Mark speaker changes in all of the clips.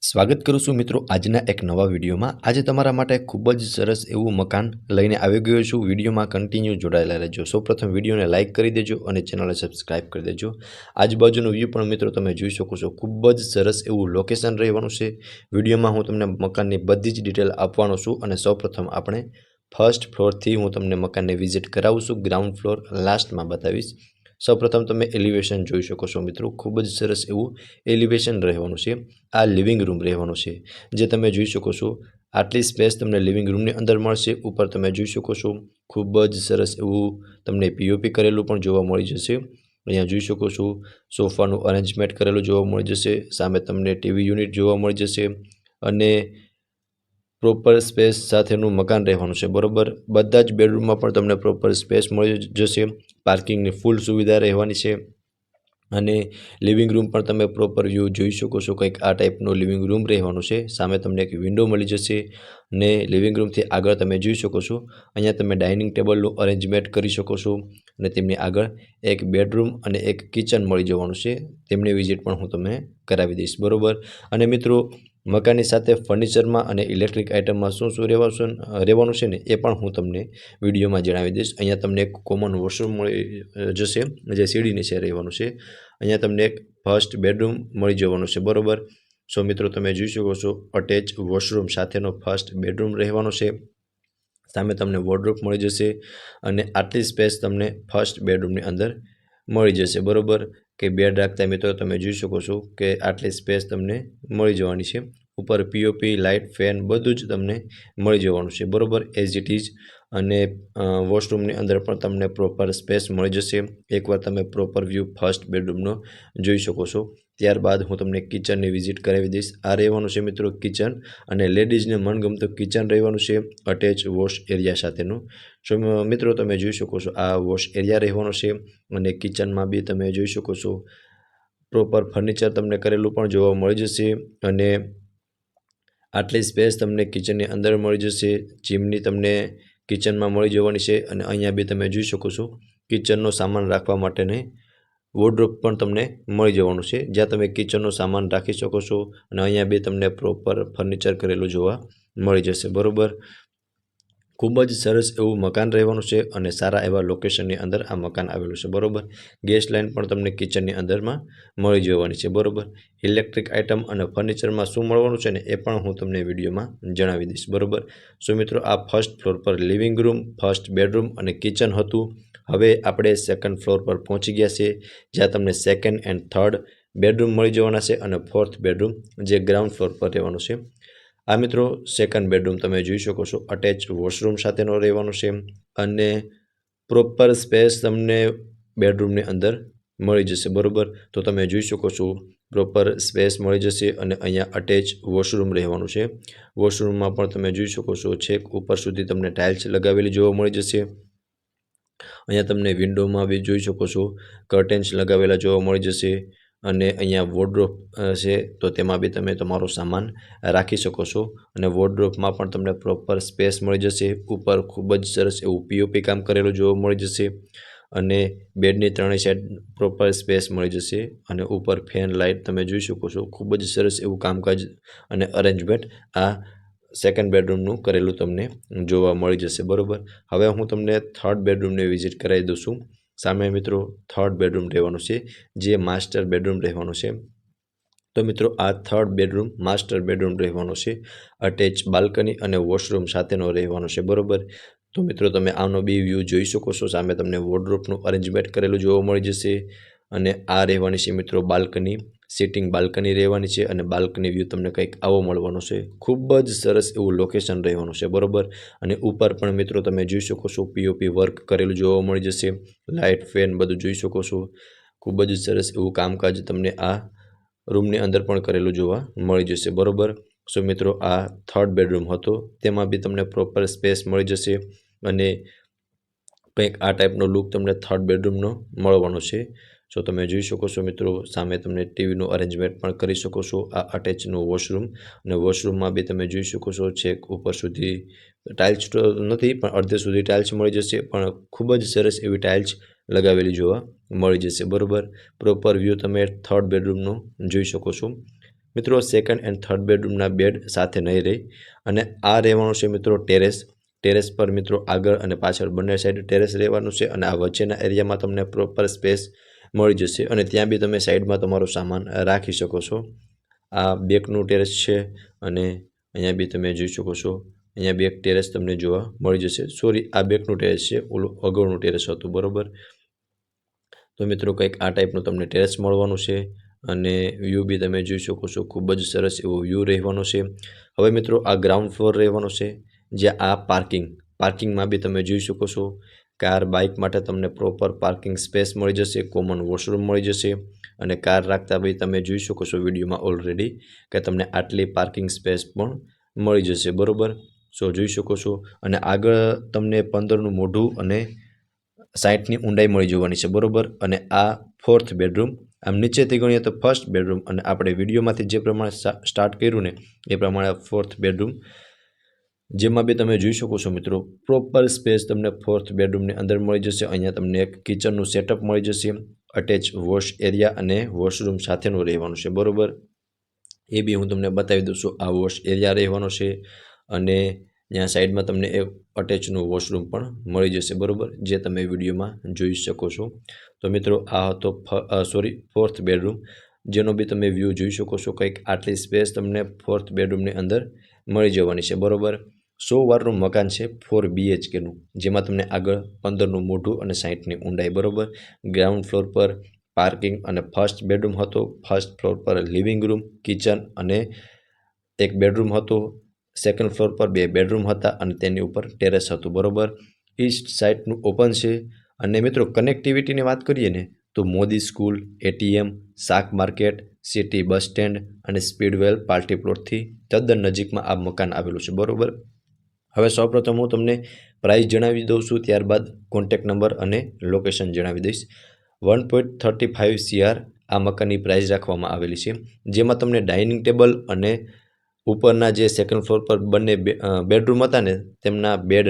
Speaker 1: સ્વાગત કરું છું મિત્રો આજના એક નવા વિડીયોમાં। આજે તમારા માટે ખૂબ જ સરસ એવું મકાન લઈને આવી ગયો છું। વિડીયોમાં કન્ટિન્યુ જોડાયેલા રહેજો। સૌપ્રથમ વિડીયોને લાઇક કરી દેજો અને ચેનલને સબસ્ક્રાઇબ કરી દેજો। આજુબાજુનો વ્યૂ પણ મિત્રો તમે જોઈ શકો છો। ખૂબ જ સરસ એવું લોકેશન રહેવાનું છે। વિડીયોમાં હું તમને મકાનની બધી જ ડિટેલ આપવાનો છું અને સૌપ્રથમ આપણે ફર્સ્ટ ફ્લોરથી હું તમને મકાનને વિઝિટ કરાવું છું। ગ્રાઉન્ડ ફ્લોર લાસ્ટમાં બતાવીશ। સૌપ્રથમ તમે એલિવેશન જોઈ શકો છો મિત્રો। ખૂબ જ સરસ એવું એલિવેશન રહેવાનું છે। આ લિવિંગ રૂમ રહેવાનો છે જે તમે જોઈ શકો છો। આટલી સ્પેસ તમને લિવિંગ રૂમની અંદર મળશે। ઉપર તમે જોઈ શકો છો ખૂબ જ સરસ એવું તમને પીઓપી કરેલું પણ જોવા મળી જશે। અહીંયા જોઈ શકો છો સોફાનું અરેન્જમેન્ટ કરેલું જોવા મળી જશે। સામે તમને ટીવી યુનિટ જોવા મળી જશે અને પ્રોપર સ્પેસ સાથેનું મકાન રહેવાનું છે બરોબર। બધા જ બેડરૂમમાં પણ તમને પ્રોપર સ્પેસ મળી જશે। પાર્કિંગની ફૂલ સુવિધા રહેવાની છે અને લિવિંગ રૂમ પણ તમે પ્રોપર વ્યૂ જોઈ શકો છો। કંઈક આ ટાઈપનો લિવિંગ રૂમ રહેવાનું છે। સામે તમને એક વિન્ડો મળી જશે અને લિવિંગ રૂમથી આગળ તમે જોઈ શકો છો અહીંયા તમે ડાઇનિંગ ટેબલનું અરેન્જમેન્ટ કરી શકો છો અને તેમની આગળ એક બેડરૂમ અને એક કિચન મળી જવાનું છે। તેમની વિઝિટ પણ હું તમને કરાવી દઈશ બરોબર। અને મિત્રો મકાનની સાથે ફર્નિચરમાં અને ઇલેક્ટ્રિક આઇટમમાં શું શું રહેવાનું છે ને એ પણ હું તમને વિડીયોમાં જણાવી દઈશ। અહીંયા તમને એક કોમન વોશરૂમ મળી જશે જે સીડી નીચે રહેવાનું છે। અહીંયા તમને એક ફર્સ્ટ બેડરૂમ મળી જવાનું છે બરોબર। સો મિત્રો તમે જોઈ શકો છો અટેચ વોશરૂમ સાથેનો ફર્સ્ટ બેડરૂમ રહેવાનો છે। સામે તમને વોર્ડરોબ મળી જશે અને આટલી સ્પેસ તમને ફર્સ્ટ બેડરૂમની અંદર મળી જશે બરોબર। કે બેડ રાખતા મિત્રો તમે જોઈ શકો છો કે આટલી સ્પેસ તમને મળી જવાની છે। ઉપર પીઓપી લાઇટ ફેન બધું જ તમને મળી જવાનું છે બરોબર એઝ ઇટ ઇઝ। અને વોશરૂમની અંદર પણ તમને પ્રોપર સ્પેસ મળી જશે। એકવાર તમે પ્રોપર વ્યૂ ફર્સ્ટ બેડરૂમનો જોઈ શકો છો। ત્યારબાદ હું તમને કિચનની વિઝિટ કરાવી દઈશ। આ રહેવાનું છે મિત્રો કિચન અને લેડીઝને મનગમતું કિચન રહેવાનું છે અટેચ વોશ એરિયા સાથેનું। સો મિત્રો તમે જોઈ શકો છો આ વોશ એરિયા રહેવાનો છે અને કિચનમાં બી તમે જોઈ શકો છો પ્રોપર ફર્નિચર તમને કરેલું પણ જોવા મળી જશે અને આટલી સ્પેસ તમને કિચનની અંદર મળી જશે। ચીમની તમને કિચનમાં મળી જવાની છે અને અહીંયા બી તમે જોઈ શકો છો કિચનનો સામાન રાખવા માટેને વોર્ડરોબ પણ તમને મળી જવાનું છે જ્યાં તમે કિચનનો સામાન રાખી શકો છો અને અહીંયા બી તમને પ્રોપર ફર્નિચર કરેલું જોવા મળી જશે બરોબર। ખૂબ જ સરસ એવું મકાન રહેવાનું છે અને સારા એવા લોકેશનની અંદર આ મકાન આવેલું છે બરોબર। ગેસ લાઇન પણ તમને કિચનની અંદરમાં મળી જવાની છે બરોબર। ઇલેક્ટ્રિક આઇટમ અને ફર્નિચરમાં શું મળવાનું છે ને એ પણ હું તમને વિડીયોમાં જણાવી દઈશ બરોબર। સો મિત્રો આ ફર્સ્ટ ફ્લોર પર લિવિંગ રૂમ ફર્સ્ટ બેડરૂમ અને કિચન હતું। હવે આપણે સેકન્ડ ફ્લોર પર પહોંચી ગયા છે જ્યાં તમને સેકન્ડ એન્ડ થર્ડ બેડરૂમ મળી જવાના છે અને ફોર્થ બેડરૂમ જે ગ્રાઉન્ડ ફ્લોર પર રહેવાનું છે। આ મિત્રો સેકન્ડ બેડરૂમ તમે જોઈ શકો છો અટેચ વોશરૂમ સાથેનો રહેવાનો છે અને પ્રોપર સ્પેસ તમને બેડરૂમની અંદર મળી જશે બરોબર। તો તમે જોઈ શકો છો પ્રોપર સ્પેસ મળી જશે અને અહીંયા અટેચ વોશરૂમ રહેવાનું છે। વોશરૂમમાં પણ તમે જોઈ શકો છો છેક ઉપર સુધી તમને ટાઇલ્સ લગાવેલી જોવા મળી જશે। અહીંયા તમને વિન્ડોમાં બી જોઈ શકો છો કર્ટેન્સ લગાવેલા જોવા મળી જશે અને અહીંયા વોર્ડરોબ છે તો તેમાં બી તમે તમારો સામાન રાખી શકો છો અને વોર્ડરોબમાં પણ તમને પ્રોપર સ્પેસ મળી જશે। ઉપર ખૂબ જ સરસ એવું પીઓપી કામ કરેલું જોવા મળી જશે અને બેડની ત્રણેય સાઈડ પ્રોપર સ્પેસ મળી જશે અને ઉપર ફેન લાઇટ તમે જોઈ શકો છો। ખૂબ જ સરસ એવું કામકાજ અને અરેન્જમેન્ટ આ સેકન્ડ બેડરૂમનું કરેલું તમને જોવા મળી જશે બરોબર। હવે હું તમને થર્ડ બેડરૂમની વિઝિટ કરાવી દઉં છું। સામે મિત્રો થર્ડ બેડરૂમ રહેવાનું છે જે માસ્ટર બેડરૂમ રહેવાનું છે। તો મિત્રો આ થર્ડ બેડરૂમ માસ્ટર બેડરૂમ રહેવાનો છે। અટેચ બાલ્કની અને વોશરૂમ સાથેનો રહેવાનો છે બરોબર। તો મિત્રો તમે આનો બી વ્યૂ જોઈ શકો છો। સામે તમને વોર્ડરોબનું અરેન્જમેન્ટ કરેલું જોવા મળી જશે અને આ રહેવાની છે મિત્રો બાલ્કની સિટિંગ બાલ્કની રહેવાની છે અને બાલ્કની વ્યૂ તમને કંઈક આવો મળવાનો છે। ખૂબ જ સરસ એવું લોકેશન રહેવાનું છે બરોબર। અને ઉપર પણ મિત્રો તમે જોઈ શકો છો પીઓપી વર્ક કરેલું જોવા મળી જશે। લાઇટ ફેન બધું જોઈ શકો છો। ખૂબ જ સરસ એવું કામકાજ તમને આ રૂમની અંદર પણ કરેલું જોવા મળી જશે બરોબર। સો મિત્રો આ થર્ડ બેડરૂમ હતો તેમાં બી તમને પ્રોપર સ્પેસ મળી જશે અને કંઈક આ ટાઈપનો લુક તમને થર્ડ બેડરૂમનો મળવાનો છે। સો તમે જોઈ શકો છો મિત્રો સામે તમને ટીવીનું અરેન્જમેન્ટ પણ કરી શકો છો। આ અટેચનું વોશરૂમ અને વોશરૂમમાં બી તમે જોઈ શકો છો છેક ઉપર સુધી ટાઇલ્સ તો નથી પણ અડધે સુધી ટાઇલ્સ મળી જશે પણ ખૂબ જ સરસ એવી ટાઇલ્સ લગાવેલી જોવા મળી જશે બરોબર। પ્રોપર વ્યૂ તમે થર્ડ બેડરૂમનો જોઈ શકો છો। મિત્રો સેકન્ડ એન્ડ થર્ડ બેડરૂમના બેડ સાથે નહીં રહે. અને આ રહેવાનું છે મિત્રો ટેરેસ પર મિત્રો આગળ અને પાછળ બંને સાઈડ ટેરેસ રહેવાનું છે. અને આ વચ્ચેના એરિયામાં તમને પ્રોપર સ્પેસ મળી જશે અને ત્યાં બી તમે સાઈડમાં તમારો સામાન રાખી શકો છો. આ બેકનું ટેરેસ છે અને અહીંયા બી તમે જોઈ શકો છો, અહીંયા બી એક ટેરેસ તમને જોવા મળી જશે. સોરી, આ બેકનું ટેરેસ છે, ઓલું અગાઉનું ટેરેસ હતું, બરાબર. તો મિત્રો કંઈક આ ટાઈપનું તમને ટેરેસ મળવાનું છે અને વ્યૂ બી તમે જોઈ શકો છો, ખૂબ જ સરસ એવો વ્યૂ રહેવાનો છે. હવે મિત્રો આ ગ્રાઉન્ડ ફ્લોર રહેવાનો છે, જ્યાં આ પાર્કિંગમાં બી તમે જોઈ શકો છો, કાર બાઇક માટે તમને પ્રોપર પાર્કિંગ સ્પેસ મળી જશે, કોમન વોશરૂમ મળી જશે. અને કાર રાખતા બી તમે જોઈ શકો છો વિડીયોમાં ઓલરેડી કે તમને આટલી પાર્કિંગ સ્પેસ પણ મળી જશે, બરાબર. સો જોઈ શકો છો. અને આગળ તમને 15નું મોઢું અને 60ની ઊંડાઈ મળી જવાની છે, બરાબર. અને આ ફોર્થ બેડરૂમ, આમ નીચેથી ગણીએ તો ફર્સ્ટ બેડરૂમ, અને આપણે વિડીયોમાંથી જે પ્રમાણે સ્ટાર્ટ કર્યું ને એ પ્રમાણે ફોર્થ બેડરૂમ, જેમાં બી તમે જોઈ શકો છો મિત્રો પ્રોપર સ્પેસ તમને ફોર્થ બેડરૂમની અંદર મળી જશે. અહીંયા તમને એક કિચનનું સેટઅપ મળી જશે, અટેચ વોશ એરિયા અને વોશરૂમ સાથેનું રહેવાનું છે, બરાબર. એ બી હું તમને બતાવી દઉં છું. આ વોશ એરિયા રહેવાનો છે અને ત્યાં સાઈડમાં તમને એક અટેચનું વોશરૂમ પણ મળી જશે, બરાબર, જે તમે વિડીયોમાં જોઈ શકો છો. તો મિત્રો આ હતો ફોર્થ બેડરૂમ, જેનો બી તમે વ્યૂ જોઈ શકો છો. કંઈક આટલી સ્પેસ તમને ફોર્થ બેડરૂમની અંદર મળી જવાની છે, બરાબર. 100 વારનું મકાન છે, 4 BHKનું, જેમાં તમને આગળ 15નું મોઢું અને 60ની ઊંડાઈ, બરાબર. ગ્રાઉન્ડ ફ્લોર પર પાર્કિંગ અને ફર્સ્ટ બેડરૂમ હતો. ફર્સ્ટ ફ્લોર પર લિવિંગ રૂમ, કિચન અને એક બેડરૂમ હતો. સેકન્ડ ફ્લોર પર 2 બેડરૂમ હતા અને તેની ઉપર ટેરેસ હતું, બરાબર. ઈસ્ટ સાઇડનું ઓપન છે. અને મિત્રો કનેક્ટિવિટીની વાત કરીએ ને તો મોદી સ્કૂલ, ATM, શાક માર્કેટ, સિટી બસ સ્ટેન્ડ અને સ્પીડવેલ પાર્ટી પ્લોટથી તદ્દન નજીકમાં આ મકાન આવેલું છે, બરાબર. હવે સૌપ્રથમ હું તમને પ્રાઇસ જણાવી દઉં છું, ત્યારબાદ કોન્ટેક્ટ નંબર અને લોકેશન જણાવી દઈશ. 1.35 CR આ મકાનની પ્રાઇસ રાખવામાં આવેલી છે, જેમાં તમને ડાઇનિંગ ટેબલ અને ઉપરના જે સેકન્ડ ફ્લોર પર બંને બેડરૂમ હતા ને તેમના બેડ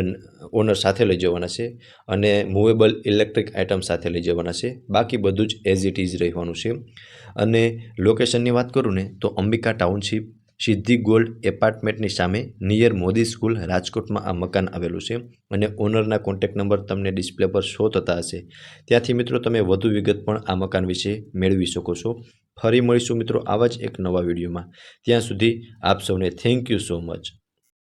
Speaker 1: ઓનર સાથે લઈ જવાના છે અને મૂવેબલ ઇલેક્ટ્રિક આઇટમ સાથે લઈ જવાના છે. બાકી બધું જ એઝ ઇટ ઇઝ રહેવાનું છે. અને લોકેશનની વાત કરું ને તો અંબિકા ટાઉનશીપ, સિદ્ધિ ગોલ્ડ એપાર્ટમેન્ટની સામે નિયર મોદી સ્કૂલ, રાજકોટમાં આ મકાન આવેલું છે. અને ઓનરના કોન્ટેક્ટ નંબર તમને ડિસ્પ્લે પર શો થતા હશે, ત્યાંથી મિત્રો તમે વધુ વિગત પણ આ મકાન વિશે મેળવી શકો છો. ફરી મળીશું મિત્રો આવા જ એક નવા વિડીયોમાં. ત્યાં સુધી આપ સૌને થેન્ક યુ સો મચ.